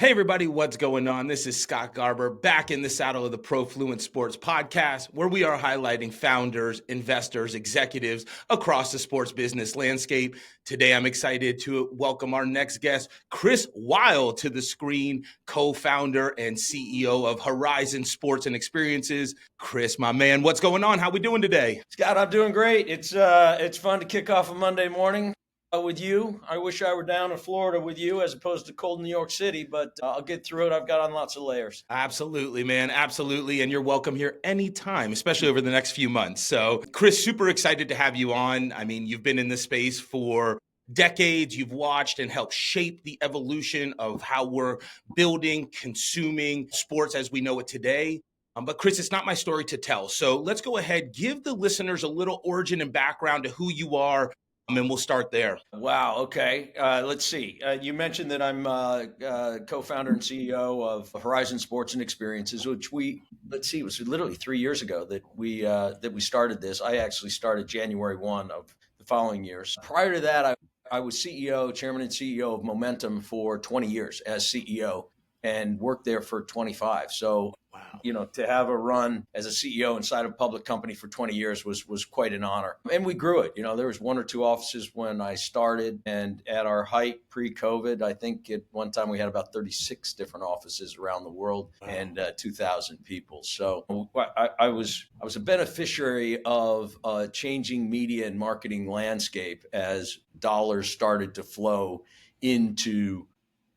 Hey everybody, what's going on? This is Scott Garber back in the saddle of the Profluent Sports Podcast, where we are highlighting founders, investors, executives across the sports business landscape. Today, I'm excited to welcome our next guest, Chris Weil, to the screen, co-founder and CEO of Horizon Sports and Experiences. Chris, my man, what's going on? How we doing today? Scott, I'm doing great. It's fun to kick off a Monday morning with you. I wish I were down in Florida with you as opposed to cold New York City, but I'll get through it. I've got on lots of layers. Absolutely, man. Absolutely. And you're welcome here anytime, especially over the next few months. So, Chris, super excited to have you on. I mean, you've been in this space for decades. You've watched and helped shape the evolution of how we're building, consuming sports as we know it today. But Chris, it's not my story to tell. So let's go ahead, give the listeners a little origin and background to who you are, and we'll start there. Wow. Okay. Let's see. You mentioned that I'm co-founder and CEO of Horizon Sports and Experiences, which it was literally 3 years ago that we started this. I actually started January 1 of the following years. Prior to that, I was chairman and CEO of Momentum for 20 years as CEO and worked there for 25. So, Wow. to have a run as a CEO inside a public company for 20 years was quite an honor. And we grew it. There was one or two offices when I started, and at our height pre-COVID, I think at one time we had about 36 different offices around the world. Wow. And 2,000 people. So I was a beneficiary of a changing media and marketing landscape as dollars started to flow into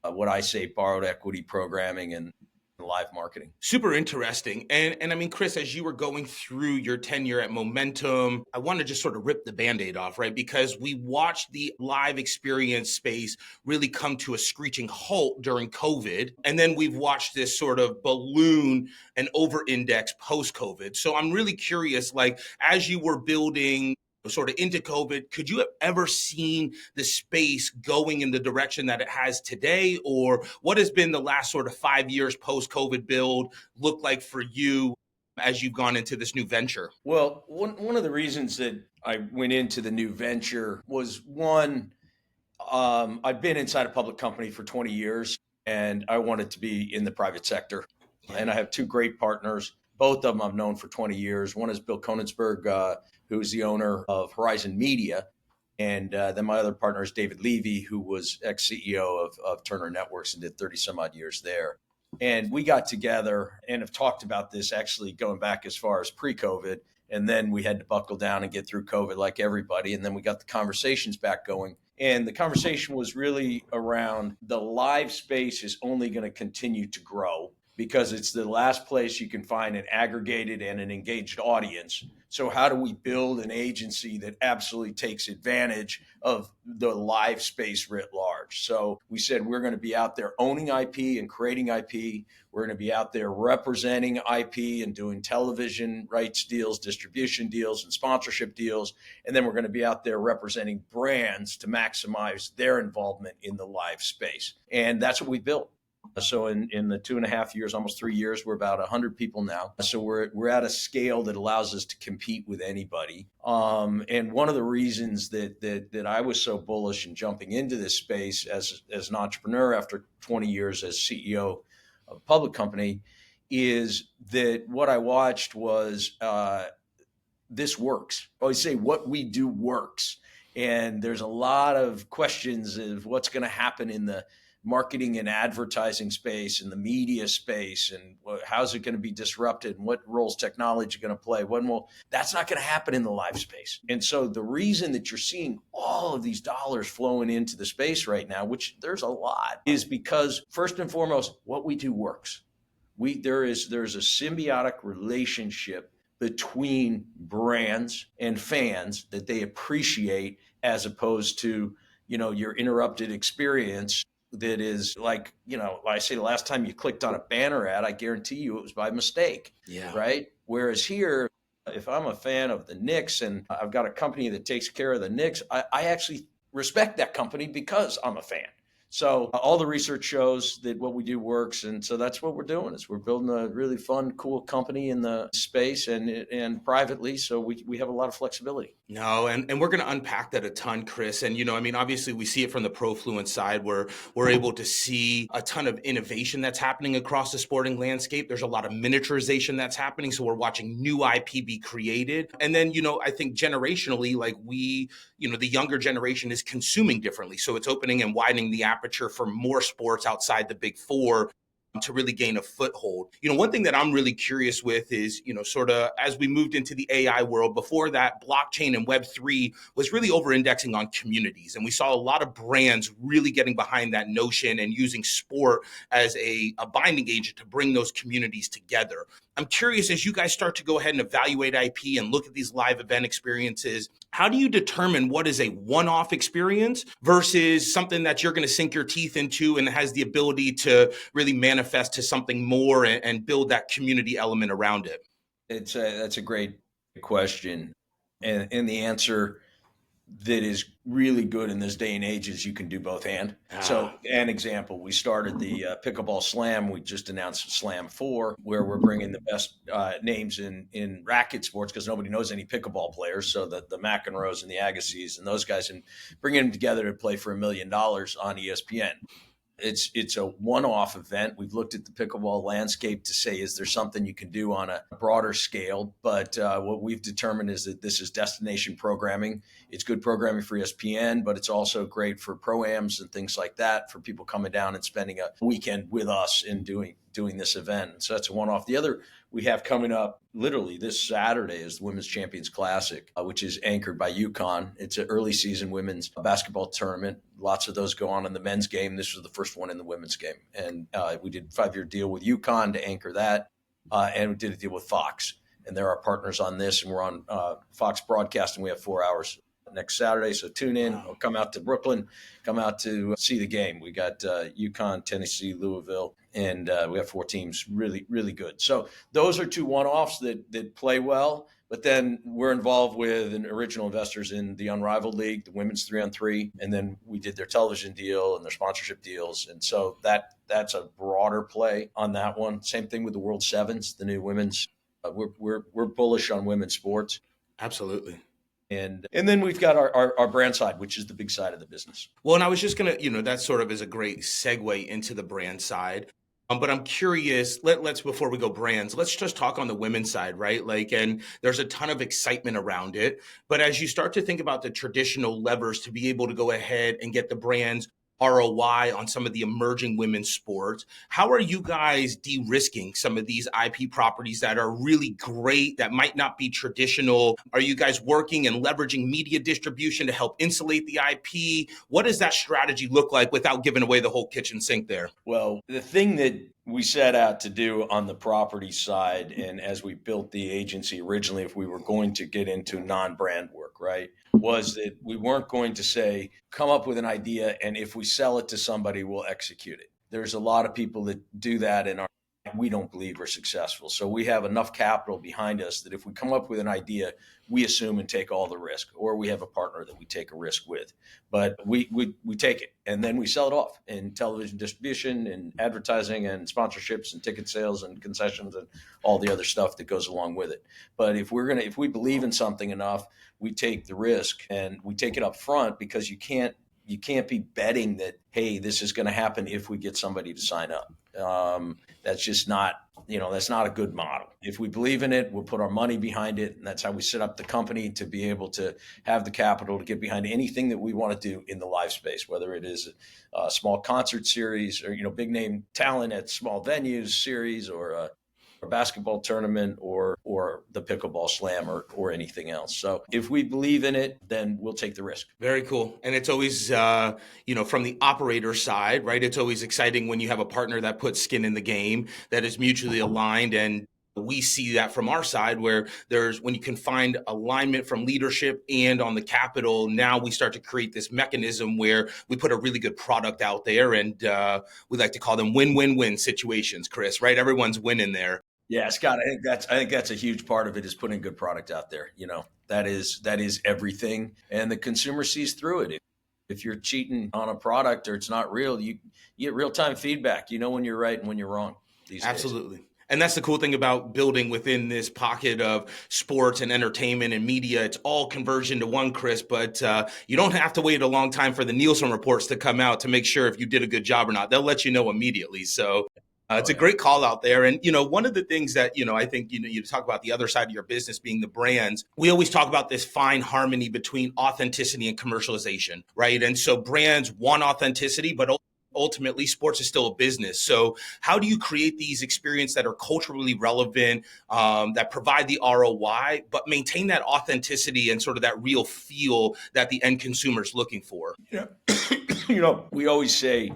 what I say borrowed equity programming and live marketing. Super interesting. And I mean, Chris, as you were going through your tenure at Momentum, I want to just sort of rip the Band-Aid off, right? Because we watched the live experience space really come to a screeching halt during COVID. And then we've watched this sort of balloon and over-index post-COVID. So I'm really curious, like, as you were building sort of into COVID, could you have ever seen the space going in the direction that it has today? Or what has been the last sort of 5 years post-COVID build look like for you as you've gone into this new venture? Well, one of the reasons that I went into the new venture was one, I've been inside a public company for 20 years and I wanted to be in the private sector. Yeah. And I have two great partners. Both of them I've known for 20 years. One is Bill Konigsberg, who's the owner of Horizon Media. And then my other partner is David Levy, who was ex-CEO of Turner Networks and did 30 some odd years there. And we got together and have talked about this actually going back as far as pre-COVID. And then we had to buckle down and get through COVID like everybody. And then we got the conversations back going. And the conversation was really around the live space is only going to continue to grow because it's the last place you can find an aggregated and an engaged audience. So how do we build an agency that absolutely takes advantage of the live space writ large? So we said we're going to be out there owning IP and creating IP. We're going to be out there representing IP and doing television rights deals, distribution deals, and sponsorship deals. And then we're going to be out there representing brands to maximize their involvement in the live space. And that's what we built. So in the 2.5 years, almost 3 years, we're about 100 people now. So we're at a scale that allows us to compete with anybody. And one of the reasons that I was so bullish in jumping into this space as an entrepreneur after 20 years as CEO of a public company is that what I watched was this works. I always say what we do works. And there's a lot of questions of what's going to happen in the marketing and advertising space and the media space and how's it going to be disrupted and what roles technology going to play. That's not going to happen in the live space. And so the reason that you're seeing all of these dollars flowing into the space right now, which there's a lot, is because first and foremost, what we do works. There's a symbiotic relationship between brands and fans that they appreciate as opposed to, your interrupted experience. That is like, I say the last time you clicked on a banner ad, I guarantee you it was by mistake. Yeah. Right. Whereas here, if I'm a fan of the Knicks and I've got a company that takes care of the Knicks, I actually respect that company because I'm a fan. So all the research shows that what we do works, and so that's what we're doing. Is we're building a really fun, cool company in the space and privately. So we have a lot of flexibility. No, and we're going to unpack that a ton, Chris. And, I mean, obviously we see it from the Profluent side where we're able to see a ton of innovation that's happening across the sporting landscape. There's a lot of miniaturization that's happening. So we're watching new IP be created. And then, I think generationally, like the younger generation is consuming differently. So it's opening and widening the aperture for more sports outside the big four to really gain a foothold. One thing that I'm really curious with is, sort of as we moved into the AI world, before that, blockchain and Web3 was really over indexing on communities. And we saw a lot of brands really getting behind that notion and using sport as a binding agent to bring those communities together. I'm curious, as you guys start to go ahead and evaluate IP and look at these live event experiences, how do you determine what is a one-off experience versus something that you're going to sink your teeth into and has the ability to really manifest to something more and build that community element around it? That's a great question, and the answer that is really good in this day and age is you can do both and. So an example, we started the pickleball slam. We just announced Slam 4, where we're bringing the best names in racket sports because nobody knows any pickleball players. So the McEnroes and the Agassiz and those guys, and bringing them together to play for $1 million on ESPN. It's a one-off event. We've looked at the pickleball landscape to say, is there something you can do on a broader scale? But what we've determined is that this is destination programming. It's good programming for ESPN, but it's also great for pro-ams and things like that for people coming down and spending a weekend with us and doing this event. And so that's a one-off. The other we have coming up literally this Saturday is the Women's Champions Classic, which is anchored by UConn. It's an early season women's basketball tournament. Lots of those go on in the men's game. This was the first one in the women's game. And we did a 5-year deal with UConn to anchor that. And we did a deal with Fox. And they're our partners on this. And we're on Fox Broadcasting. We have 4 hours next Saturday. So tune in. Wow. Come out to Brooklyn. Come out to see the game. We got UConn, Tennessee, Louisville. And we have 4 teams really, really good. So those are 2 one-offs that play well. But then we're involved with original investors in the Unrivaled League, the women's 3-on-3, and then we did their television deal and their sponsorship deals. And so that's a broader play on that one. Same thing with the World Sevens, the new women's. We're bullish on women's sports. Absolutely. And then we've got our brand side, which is the big side of the business. Well, and I was just going to, that sort of is a great segue into the brand side. But I'm curious, let's before we go brands, let's just talk on the women's side, right? And there's a ton of excitement around it. But as you start to think about the traditional levers to be able to go ahead and get the brands ROI on some of the emerging women's sports, how are you guys de-risking some of these IP properties that are really great, that might not be traditional? Are you guys working and leveraging media distribution to help insulate the IP? What does that strategy look like without giving away the whole kitchen sink there? Well, the thing that we set out to do on the property side, and as we built the agency originally, if we were going to get into non-brand work, right, was that we weren't going to say, come up with an idea, and if we sell it to somebody, we'll execute it. There's a lot of people that do that and we don't believe are successful. So we have enough capital behind us that if we come up with an idea, we assume and take all the risk, or we have a partner that we take a risk with. But we take it, and then we sell it off in television distribution and advertising and sponsorships and ticket sales and concessions and all the other stuff that goes along with it. But if we believe in something enough, we take the risk and we take it up front, because you can't be betting that, hey, this is going to happen if we get somebody to sign up. That's just not, that's not a good model. If we believe in it, we'll put our money behind it. And that's how we set up the company, to be able to have the capital to get behind anything that we want to do in the live space, whether it is a small concert series or, big name talent at small venues series, or a basketball tournament, or the pickleball slam, or anything else. So if we believe in it, then we'll take the risk. Very cool. And it's always, from the operator side, right? It's always exciting when you have a partner that puts skin in the game, that is mutually aligned. And we see that from our side, where when you can find alignment from leadership and on the capital, now we start to create this mechanism where we put a really good product out there, and we like to call them win-win-win situations, Chris, right? Everyone's winning there. Yeah, Scott, I think that's a huge part of it, is putting good product out there. That is everything, and the consumer sees through it. If you're cheating on a product or it's not real, you get real-time feedback. You know when you're right and when you're wrong these days. Absolutely. And that's the cool thing about building within this pocket of sports and entertainment and media. It's all conversion to one, Chris, but you don't have to wait a long time for the Nielsen reports to come out to make sure if you did a good job or not. They'll let you know immediately. So it's a great call out there. And, one of the things that, I think, you talk about the other side of your business being the brands. We always talk about this fine harmony between authenticity and commercialization, right? And so brands want authenticity, but ultimately sports is still a business. So how do you create these experiences that are culturally relevant, that provide the ROI, but maintain that authenticity and sort of that real feel that the end consumer is looking for? Yeah. We always say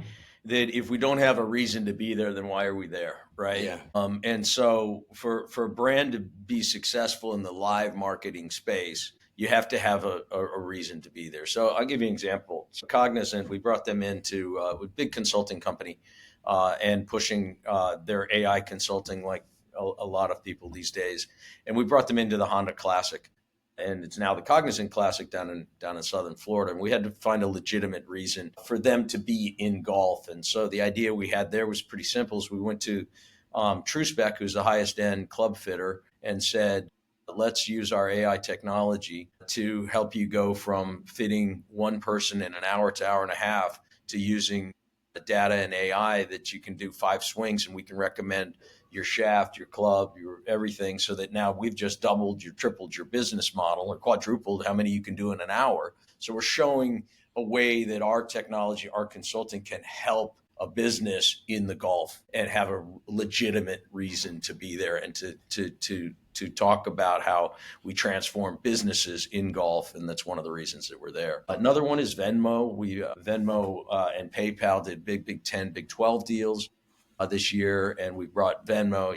that if we don't have a reason to be there, then why are we there? Right. Yeah. And so for a brand to be successful in the live marketing space, you have to have a reason to be there. So I'll give you an example. So Cognizant, we brought them into a big consulting company and pushing their AI consulting like a lot of people these days. And we brought them into the Honda Classic. And it's now the Cognizant Classic down in Southern Florida. And we had to find a legitimate reason for them to be in golf. And so the idea we had there was pretty simple. Is we went to TrueSpec, who's the highest end club fitter, and said, let's use our AI technology to help you go from fitting one person in an hour to hour and a half to using the data and AI that you can do 5 swings and we can recommend your shaft, your club, your everything, so that now we've just doubled, tripled your business model or quadrupled how many you can do in an hour. So we're showing a way that our technology, our consulting can help a business in the golf and have a legitimate reason to be there and to talk about how we transform businesses in golf. And that's one of the reasons that we're there. Another one is Venmo. Venmo and PayPal did Big 10, Big 12 deals this year. And we brought Venmo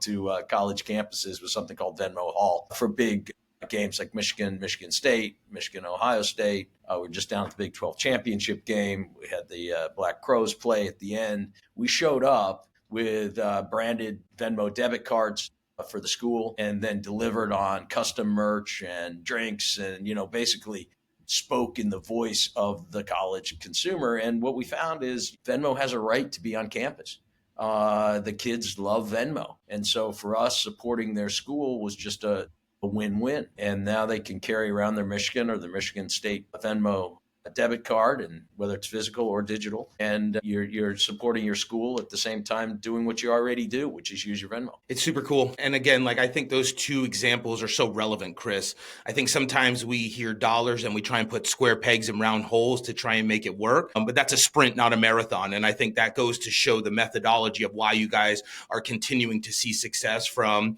to college campuses with something called Venmo Hall for big games like Michigan State, Ohio State. We're just down at the Big 12 championship game. We had the Black Crows play at the end. We showed up with branded Venmo debit cards for the school and then delivered on custom merch and drinks and, basically spoke in the voice of the college consumer. And what we found is Venmo has a right to be on campus. The kids love Venmo. And so for us, supporting their school was just a win-win. And now they can carry around their Michigan or the Michigan State Venmo debit card, and whether it's physical or digital, and you're supporting your school at the same time doing what you already do, which is use your Venmo. It's super cool. And again, I think those two examples are so relevant, Chris. I think sometimes we hear dollars and we try and put square pegs in round holes to try and make it work. But that's a sprint, not a marathon. And I think that goes to show the methodology of why you guys are continuing to see success from,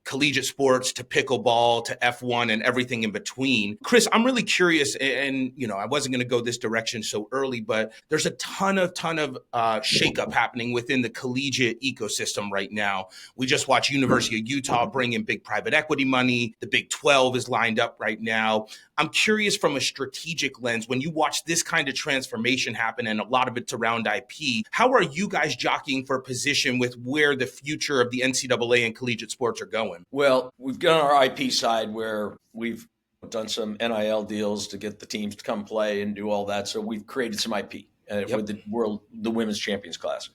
collegiate sports to pickleball to F1 and everything in between. Chris, I'm really curious, and I wasn't going to go this direction so early, but there's a ton of shakeup happening within the collegiate ecosystem right now. We just watched University of Utah bring in big private equity money. The Big 12 is lined up right now. I'm curious from a strategic lens, when you watch this kind of transformation happen, and a lot of it's around IP, how are you guys jockeying for position with where the future of the NCAA and collegiate sports are going? Well, we've got our IP side where we've done some NIL deals to get the teams to come play and do all that. So we've created some IP with the Women's Champions Classic,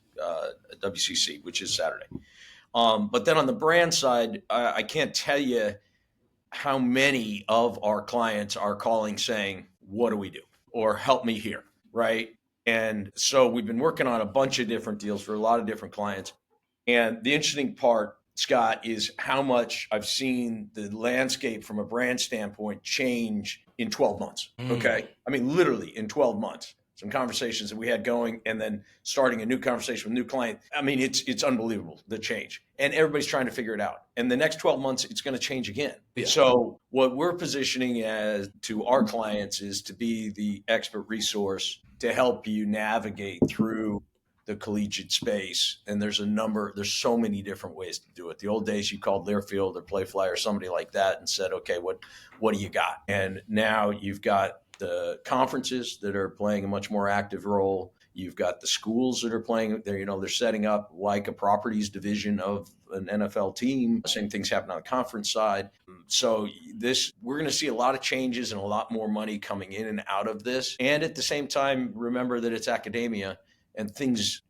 WCC, which is Saturday. But then on the brand side, I can't tell you how many of our clients are calling saying, what do we do? Or help me here, right? And so we've been working on a bunch of different deals for a lot of different clients. And the interesting part, Scott, is how much I've seen the landscape from a brand standpoint change in 12 months. Okay. I mean, literally in 12 months, some conversations that we had going and then starting a new conversation with a new client. I mean, it's unbelievable, the change, and everybody's trying to figure it out. And the next 12 months, it's going to change again. Yeah. So what we're positioning as to our clients is to be the expert resource to help you navigate through the collegiate space. And there's so many different ways to do it. The old days, you called Learfield or Playfly or somebody like that and said, okay, what do you got? And now you've got the conferences that are playing a much more active role. You've got the schools that are playing, they're setting up like a properties division of an NFL team. Same things happen on the conference side. So we're going to see a lot of changes and a lot more money coming in and out of this. And at the same time, remember that it's academia and things,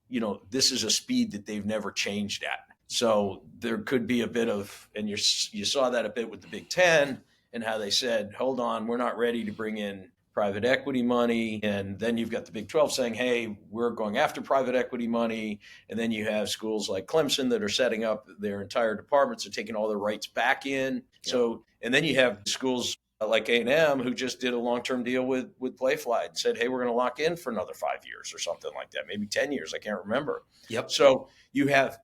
this is a speed that they've never changed at. So there could be a bit of, and you saw that a bit with the Big Ten and how they said, hold on, we're not ready to bring in private equity money. And then you've got the Big 12 saying, hey, we're going after private equity money. And then you have schools like Clemson that are setting up their entire departments and taking all their rights back in. Yeah. So, and then you have schools like A&M who just did a long-term deal with Playfly and said, hey, we're going to lock in for another 5 years or something like that, maybe 10 years. I can't remember. Yep. So you have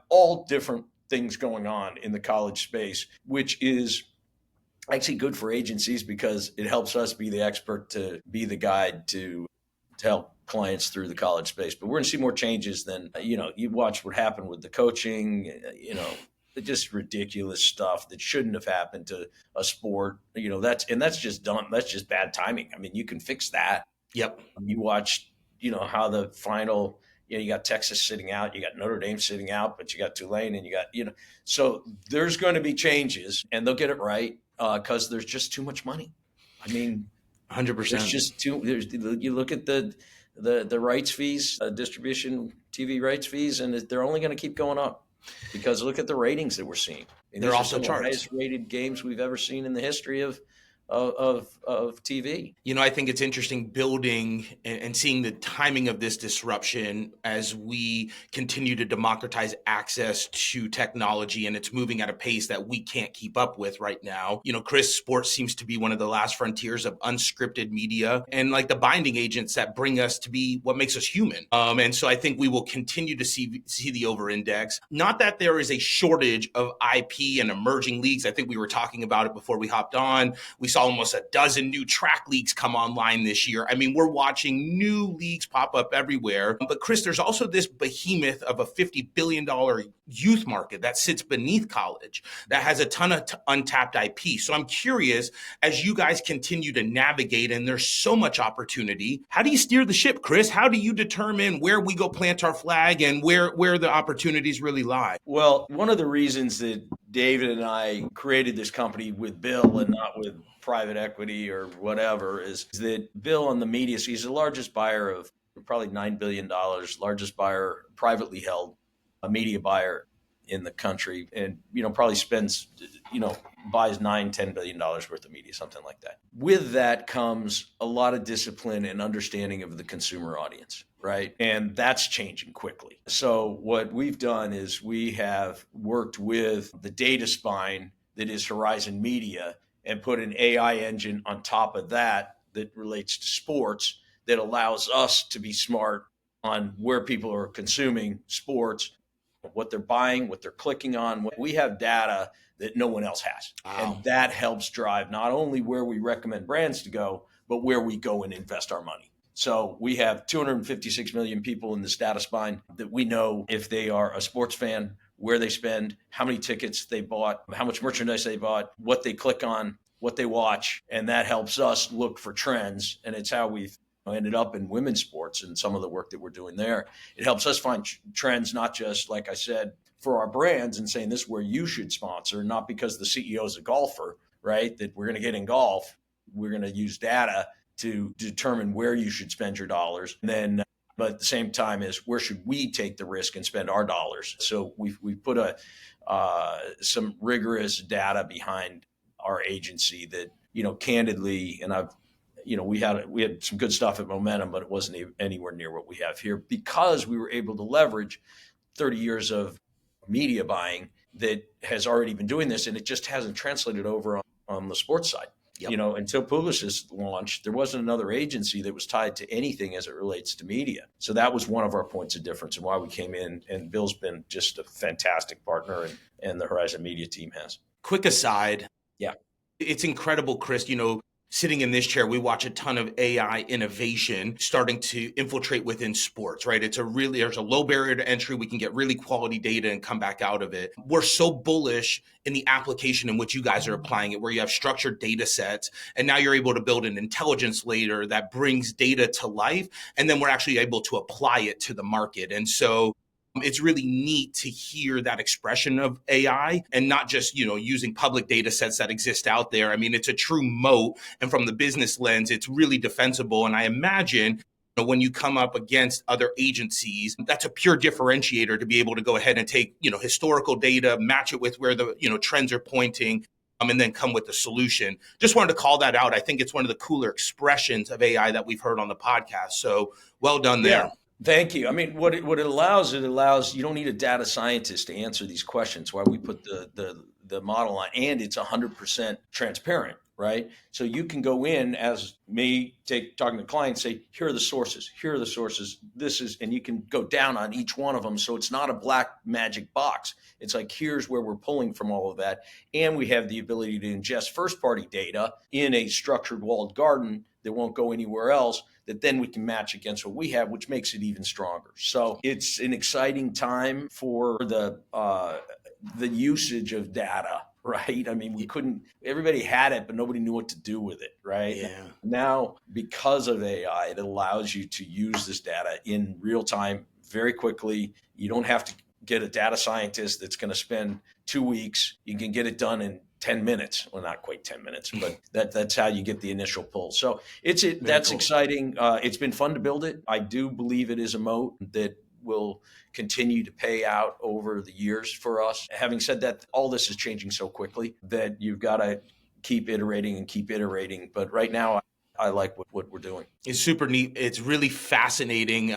all different things going on in the college space, which is actually good for agencies because it helps us be the expert, to be the guide to help clients through the college space. But we're going to see more changes than, you watch what happened with the coaching, just ridiculous stuff that shouldn't have happened to a sport. That's just done. That's just bad timing. I mean, you can fix that. Yep. You watch, how the final, you got Texas sitting out, you got Notre Dame sitting out, but you got Tulane and you got, so there's going to be changes and they'll get it right because there's just too much money. I mean, 100%. There's just you look at the rights fees, distribution TV rights fees, and they're only going to keep going up because look at the ratings that we're seeing. And they're also charts. The highest rated games we've ever seen in the history of TV. I think it's interesting building and seeing the timing of this disruption as we continue to democratize access to technology, and it's moving at a pace that we can't keep up with right now. Chris, sports seems to be one of the last frontiers of unscripted media and like the binding agents that bring us to be what makes us human. And so I think we will continue to see the over-index. Not that there is a shortage of IP and emerging leagues. I think we were talking about it before we hopped on. We saw almost a dozen new track leagues come online this year. I mean, we're watching new leagues pop up everywhere. But Chris, there's also this behemoth of a $50 billion youth market that sits beneath college that has a ton of untapped IP. So I'm curious, as you guys continue to navigate and there's so much opportunity, how do you steer the ship, Chris? How do you determine where we go plant our flag and where the opportunities really lie? Well, one of the reasons that David and I created this company with Bill and not with private equity or whatever is that Bill on the media, so he's the largest buyer of probably $9 billion, largest buyer, privately held, a media buyer in the country, and, probably spends, buys $9-10 billion worth of media, something like that. With that comes a lot of discipline and understanding of the consumer audience, right? And that's changing quickly. So what we've done is we have worked with the data spine that is Horizon Media and put an AI engine on top of that relates to sports that allows us to be smart on where people are consuming sports, what they're buying, what they're clicking on. We have data that no one else has. Wow. And that helps drive not only where we recommend brands to go, but where we go and invest our money. So we have 256 million people in this data spine that we know if they are a sports fan, where they spend, how many tickets they bought, how much merchandise they bought, what they click on, what they watch. And that helps us look for trends. And it's how we've ended up in women's sports and some of the work that we're doing there. It helps us find trends, not just, like I said, for our brands and saying this is where you should sponsor, not because the CEO is a golfer, right? That we're going to get in golf. We're going to use data to determine where you should spend your dollars. And then, but at the same time is where should we take the risk and spend our dollars? So we've put some rigorous data behind our agency that, candidly, and we had some good stuff at Momentum, but it wasn't anywhere near what we have here because we were able to leverage 30 years of media buying that has already been doing this, and it just hasn't translated over on the sports side. Yep. Until Publicis launched, there wasn't another agency that was tied to anything as it relates to media. So that was one of our points of difference and why we came in. And Bill's been just a fantastic partner, and the Horizon Media team has. Quick aside. Yeah. It's incredible, Chris, sitting in this chair, we watch a ton of AI innovation starting to infiltrate within sports, right? There's a low barrier to entry. We can get really quality data and come back out of it. We're so bullish in the application in which you guys are applying it, where you have structured data sets, and now you're able to build an intelligence layer that brings data to life, and then we're actually able to apply it to the market. And so It's really neat to hear that expression of AI and not just, using public data sets that exist out there. I mean, it's a true moat. And from the business lens, it's really defensible. And I imagine when you come up against other agencies, that's a pure differentiator to be able to go ahead and take, historical data, match it with where the, trends are pointing, and then come with the solution. Just wanted to call that out. I think it's one of the cooler expressions of AI that we've heard on the podcast. So well done Yeah. there. Thank you. I mean, what it allows, you don't need a data scientist to answer these questions. Why we put the model on, and it's 100% transparent, right? So you can go in as me, talking to clients, say, here are the sources, this is, and you can go down on each one of them. So it's not a black magic box. It's like, here's where we're pulling from all of that. And we have the ability to ingest first party data in a structured walled garden that won't go anywhere else, that then we can match against what we have, which makes it even stronger. So it's an exciting time for the usage of data, right? I mean, everybody had it, but nobody knew what to do with it, right? Yeah. Now, because of AI, it allows you to use this data in real time very quickly. You don't have to get a data scientist that's going to spend 2 weeks. You can get it done in 10 minutes. Well, not quite 10 minutes, but that's how you get the initial pull. So that's cool. Exciting. It's been fun to build it. I do believe it is a moat that will continue to pay out over the years for us. Having said that, all this is changing so quickly that you've got to keep iterating. But right now, I like what we're doing. It's super neat. It's really fascinating.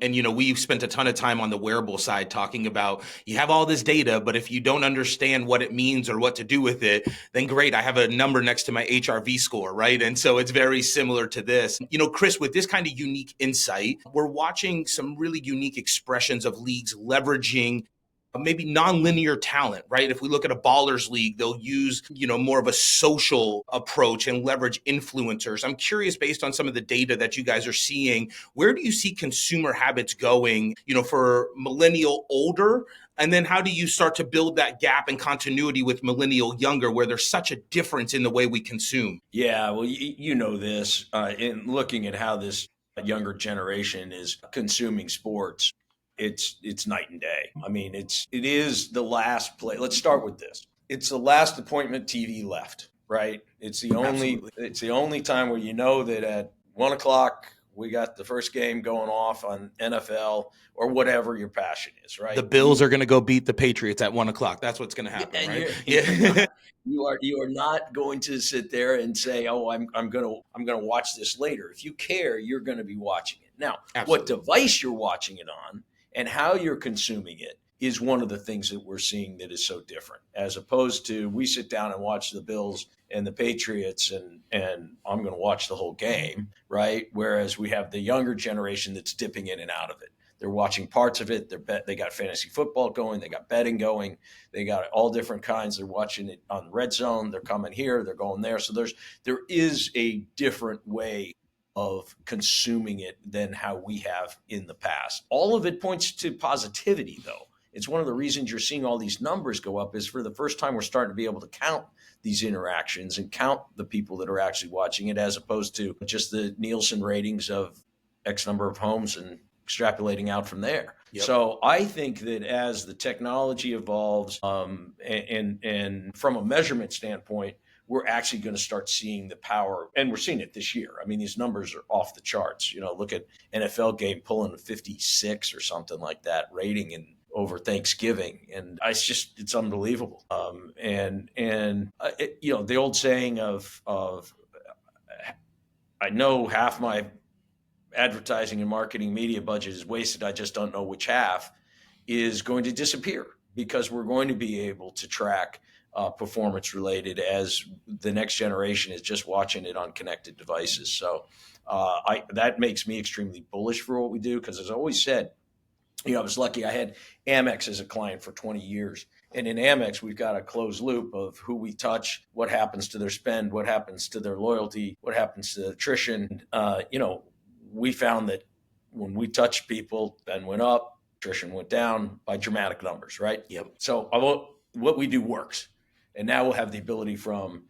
And, we've spent a ton of time on the wearable side talking about you have all this data, but if you don't understand what it means or what to do with it, then great, I have a number next to my HRV score, right? And so it's very similar to this. Chris, with this kind of unique insight, we're watching some really unique expressions of leagues leveraging maybe nonlinear talent, right? If we look at a ballers league, they'll use, more of a social approach and leverage influencers. I'm curious, based on some of the data that you guys are seeing, where do you see consumer habits going, for millennial older? And then how do you start to build that gap and continuity with millennial younger, where there's such a difference in the way we consume? Yeah, well, you know this, in looking at how this younger generation is consuming sports. It's night and day. I mean, it is the last play. Let's start with this. It's the last appointment TV left, right? It's the only time where that at 1:00 we got the first game going off on NFL or whatever your passion is, right? The Bills are going to go beat the Patriots at 1:00. That's what's going to happen, right? Yeah. You are not going to sit there and say, "Oh, I'm going to watch this later." If you care, you're going to be watching it. Now, What device you're watching it on and how you're consuming it is one of the things that we're seeing that is so different, as opposed to we sit down and watch the Bills and the Patriots and I'm going to watch the whole game, right? Whereas we have the younger generation that's dipping in and out of it. They're watching parts of it. They got fantasy football going. They got betting going. They got all different kinds. They're watching it on Red Zone. They're coming here. They're going there. So there is a different way of consuming it than how we have in the past. All of it points to positivity, though. It's one of the reasons you're seeing all these numbers go up is for the first time we're starting to be able to count these interactions and count the people that are actually watching it, as opposed to just the Nielsen ratings of X number of homes and extrapolating out from there. Yep. So I think that as the technology evolves, and from a measurement standpoint, we're actually going to start seeing the power, and we're seeing it this year. I mean, these numbers are off the charts. Look at NFL game pulling a 56 or something like that rating and over Thanksgiving, and it's unbelievable. The old saying of I know half my advertising and marketing media budget is wasted, I just don't know which half, is going to disappear, because we're going to be able to track performance related as the next generation is just watching it on connected devices. So that makes me extremely bullish for what we do, because as I always said, I was lucky. I had Amex as a client for 20 years. And in Amex, we've got a closed loop of who we touch, what happens to their spend, what happens to their loyalty, what happens to attrition. We found that when we touched people, then went up, attrition went down by dramatic numbers, right? Yep. So what we do works. And now we'll have the ability from,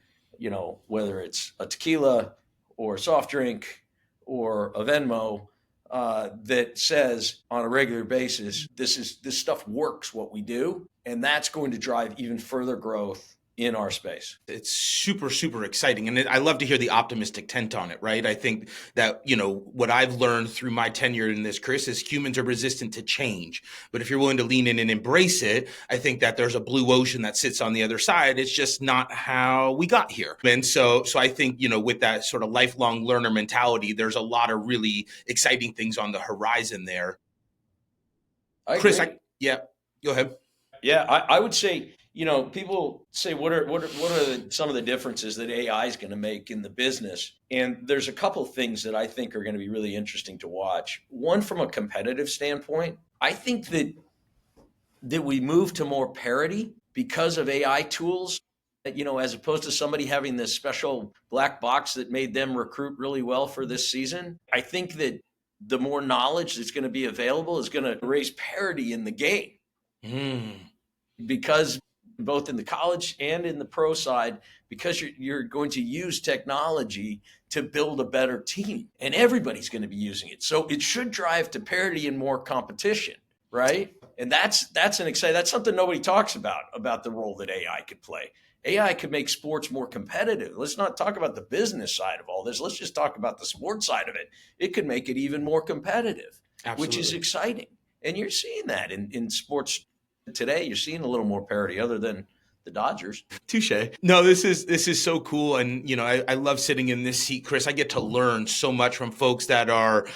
whether it's a tequila or a soft drink or a Venmo, that says on a regular basis, this stuff works, what we do, and that's going to drive even further growth in our space. It's super, super exciting. And I love to hear the optimistic tent on it, right? I think that, what I've learned through my tenure in this, Chris, is humans are resistant to change. But if you're willing to lean in and embrace it, I think that there's a blue ocean that sits on the other side. It's just not how we got here. And so I think, with that sort of lifelong learner mentality, there's a lot of really exciting things on the horizon there. Chris, yeah, go ahead. Yeah, I would say, people say, what are some of the differences that AI is going to make in the business? And there's a couple of things that I think are going to be really interesting to watch. One, from a competitive standpoint, I think that we move to more parity because of AI tools, as opposed to somebody having this special black box that made them recruit really well for this season. I think that the more knowledge that's going to be available is going to raise parity in the game. Because both in the college and in the pro side, because you're going to use technology to build a better team, and everybody's going to be using it. So it should drive to parity and more competition, right? And that's something nobody talks about the role that AI could play. AI could make sports more competitive. Let's not talk about the business side of all this. Let's just talk about the sports side of it. It could make it even more competitive, Absolutely. Which is exciting. And you're seeing that in sports today. You're seeing a little more parity other than the Dodgers. Touche. No, this is so cool. And, I love sitting in this seat, Chris. I get to learn so much from folks that are,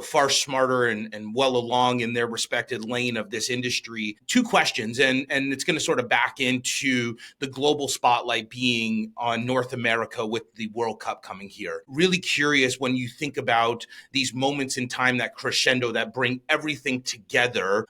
far smarter and well along in their respected lane of this industry. Two questions, and it's going to sort of back into the global spotlight being on North America with the World Cup coming here. Really curious when you think about these moments in time that crescendo that bring everything together.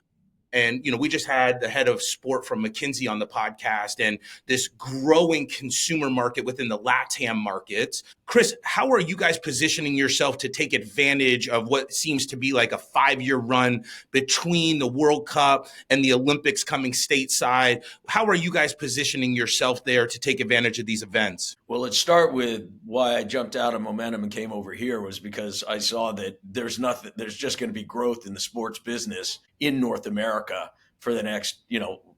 And, we just had the head of sport from McKinsey on the podcast, and this growing consumer market within the LATAM markets. Chris, how are you guys positioning yourself to take advantage of what seems to be like a 5-year run between the World Cup and the Olympics coming stateside? How are you guys positioning yourself there to take advantage of these events? Well, let's start with why I jumped out of Momentum and came over here was because I saw that there's just going to be growth in the sports business in North America for the next,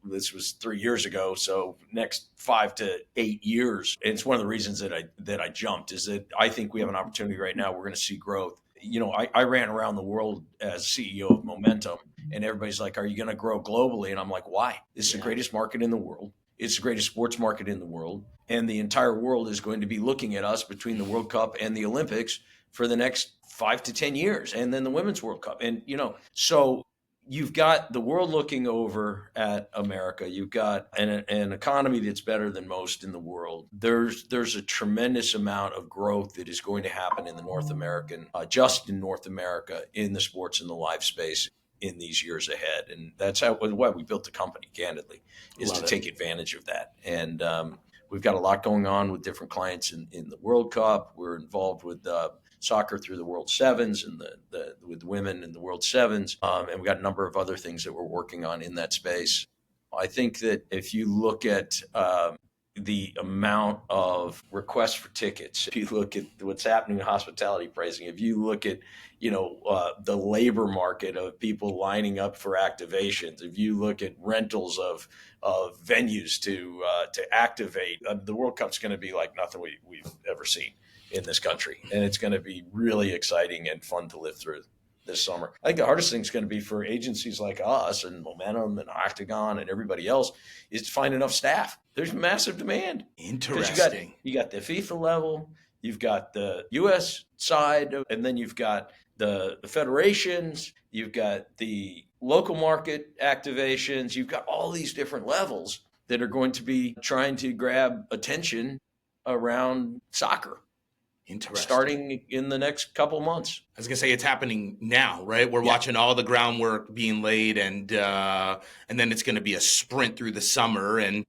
this was 3 years ago, so next 5 to 8 years. And it's one of the reasons that I jumped is that I think we have an opportunity right now. We're going to see growth. I ran around the world as CEO of Momentum, and everybody's like, "Are you going to grow globally?" And I'm like, "Why? It's the greatest market in the world. It's the greatest sports market in the world. And the entire world is going to be looking at us between the World Cup and the Olympics for the next 5 to 10 years. And then the Women's World Cup." And, so you've got the world looking over at America. You've got an economy that's better than most in the world. There's a tremendous amount of growth that is going to happen in the North American, just in North America, in the sports and the live space in these years ahead. And that's why we built the company, candidly, is to take advantage of that. And we've got a lot going on with different clients in the World Cup. We're involved with soccer through the World Sevens and with women in the World Sevens. And we've got a number of other things that we're working on in that space. I think that if you look at the amount of requests for tickets, if you look at what's happening in hospitality pricing, if you look at the labor market of people lining up for activations, if you look at rentals of venues to activate, the World Cup's going to be like nothing we've ever seen in this country, and it's going to be really exciting and fun to live through this summer. I think the hardest thing is going to be for agencies like us and Momentum and Octagon and everybody else is to find enough staff. There's massive demand. Interesting. You got the FIFA level, you've got the U.S. side, and then you've got the federations, you've got the local market activations, you've got all these different levels that are going to be trying to grab attention around soccer. Interesting. Starting in the next couple months. I was gonna say it's happening now, right? We're watching all the groundwork being laid, and then it's gonna be a sprint through the summer. And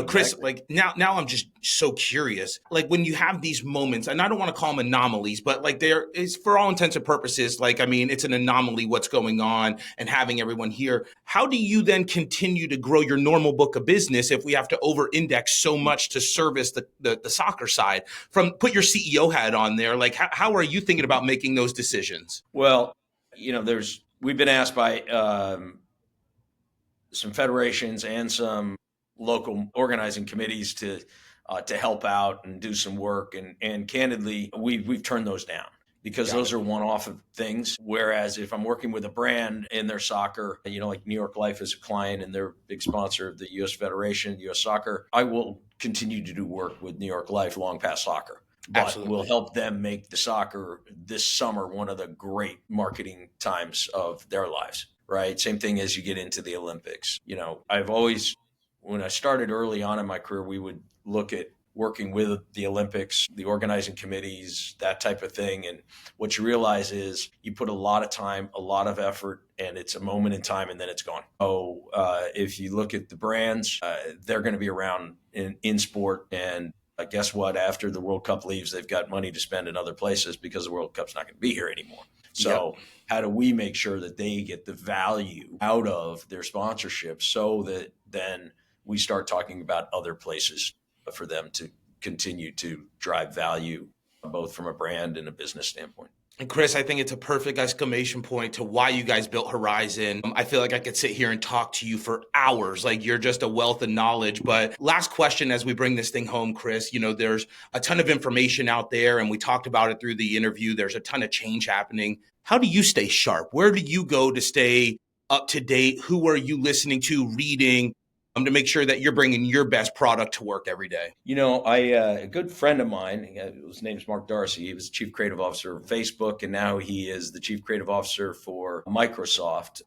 Chris, like now I'm just so curious. Like when you have these moments, and I don't want to call them anomalies, but like there is, for all intents and purposes, like, I mean, it's an anomaly what's going on and having everyone here. How do you then continue to grow your normal book of business if we have to over-index so much to service the soccer side? Put your CEO hat on there. Like how are you thinking about making those decisions? Well, We've been asked by some federations and some local organizing committees to help out and do some work, and candidly, we've turned those down because Got those it. are one-off things. Whereas if I'm working with a brand in their soccer, like New York Life is a client and they're a big sponsor of the U.S. Federation, U.S. Soccer, I will continue to do work with New York Life long past soccer. But we'll Absolutely. help them make the soccer this summer one of the great marketing times of their lives, right? Same thing as you get into the Olympics. When I started early on in my career, we would look at working with the Olympics, the organizing committees, that type of thing. And what you realize is you put a lot of time, a lot of effort, and it's a moment in time and then it's gone. So if you look at the brands, they're going to be around in sport. And guess what? After the World Cup leaves, they've got money to spend in other places because the World Cup's not going to be here anymore. Yep. So how do we make sure that they get the value out of their sponsorship so that then we start talking about other places for them to continue to drive value, both from a brand and a business standpoint? And Chris, I think it's a perfect exclamation point to why you guys built Horizon. I feel like I could sit here and talk to you for hours. Like you're just a wealth of knowledge. But last question as we bring this thing home, Chris, there's a ton of information out there and we talked about it through the interview. There's a ton of change happening. How do you stay sharp? Where do you go to stay up to date? Who are you listening to, reading, to make sure that you're bringing your best product to work every day? A good friend of mine, his name's Mark Darcy. He was chief creative officer of Facebook, and now he is the chief creative officer for Microsoft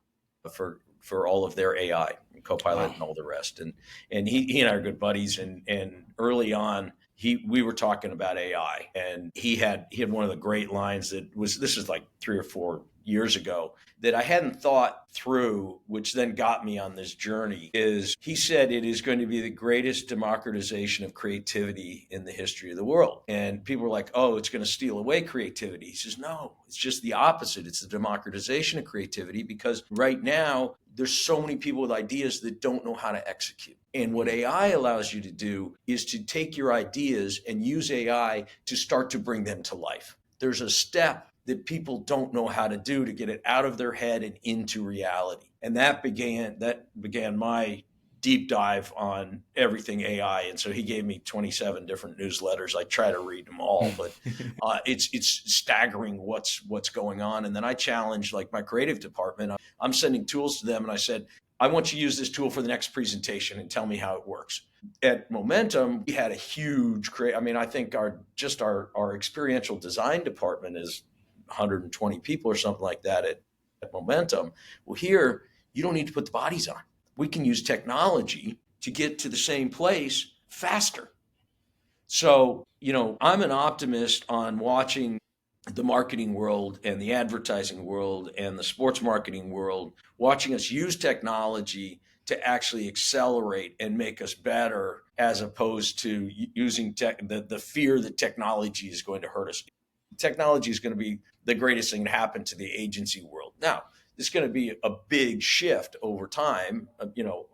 for all of their AI, Copilot, Wow. and all the rest. And he and I are good buddies. And early on, we were talking about AI, and he had one of the great lines this is like 3 or 4 years ago that I hadn't thought through, which then got me on this journey. Is he said it is going to be the greatest democratization of creativity in the history of the world. And people were like, oh, it's going to steal away creativity. He says, no, it's just the opposite. It's the democratization of creativity, because right now there's so many people with ideas that don't know how to execute. And what AI allows you to do is to take your ideas and use AI to start to bring them to life. There's a step that people don't know how to do to get it out of their head and into reality. And that began my deep dive on everything AI. And so he gave me 27 different newsletters. I try to read them all, but it's staggering what's going on. And then I challenged like my creative department. I'm sending tools to them, and I said, I want you to use this tool for the next presentation and tell me how it works. At Momentum, we had a huge I think our experiential design department is 120 people or something like that at Momentum. Well, here, you don't need to put the bodies on. We can use technology to get to the same place faster. So, I'm an optimist on watching the marketing world and the advertising world and the sports marketing world, watching us use technology to actually accelerate and make us better, as opposed to using the fear that technology is going to hurt us. Technology is going to be the greatest thing to happen to the agency world. Now, there's going to be a big shift over time,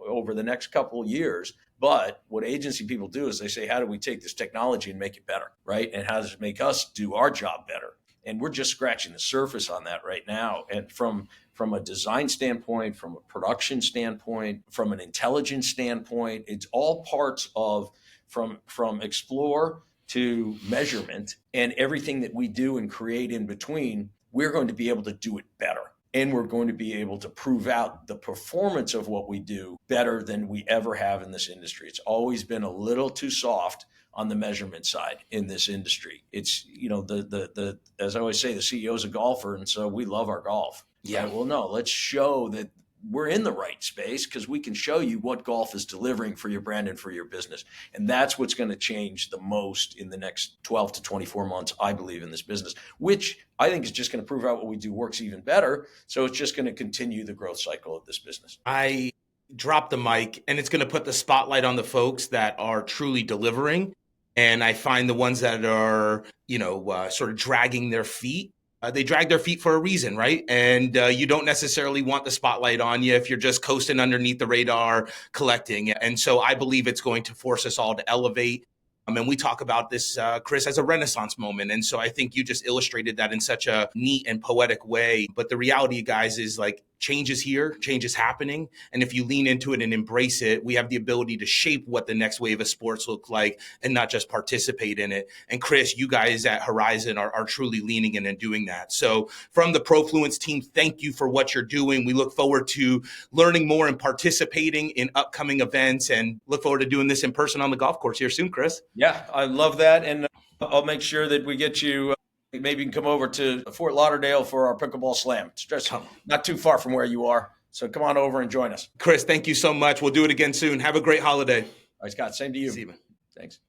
over the next couple of years. But what agency people do is they say, how do we take this technology and make it better, right? And how does it make us do our job better? And we're just scratching the surface on that right now. And from a design standpoint, from a production standpoint, from an intelligence standpoint, it's all parts of from explore to measurement, and everything that we do and create in between, we're going to be able to do it better. And we're going to be able to prove out the performance of what we do better than we ever have in this industry. It's always been a little too soft on the measurement side in this industry. It's, the as I always say, the CEO is a golfer, and so we love our golf. Yeah. Right? Well, no, let's show that we're in the right space, because we can show you what golf is delivering for your brand and for your business. And that's what's going to change the most in the next 12 to 24 months, I believe, in this business, which I think is just going to prove out what we do works even better. So it's just going to continue the growth cycle of this business. I drop the mic, and it's going to put the spotlight on the folks that are truly delivering. And I find the ones that are, sort of dragging their feet. They drag their feet for a reason, right? And you don't necessarily want the spotlight on you if you're just coasting underneath the radar collecting. And so I believe it's going to force us all to elevate. And we talk about this, Chris, as a Renaissance moment. And so I think you just illustrated that in such a neat and poetic way. But the reality, guys, is like change is here, change is happening. And if you lean into it and embrace it, we have the ability to shape what the next wave of sports look like and not just participate in it. And Chris, you guys at Horizon are truly leaning in and doing that. So from the Profluence team, thank you for what you're doing. We look forward to learning more and participating in upcoming events, and look forward to doing this in person on the golf course here soon, Chris. Yeah, I love that. And I'll make sure that we get you, maybe you can come over to Fort Lauderdale for our pickleball slam. It's just not too far from where you are. So come on over and join us. Chris, thank you so much. We'll do it again soon. Have a great holiday. All right, Scott, same to you. See you, man. Thanks.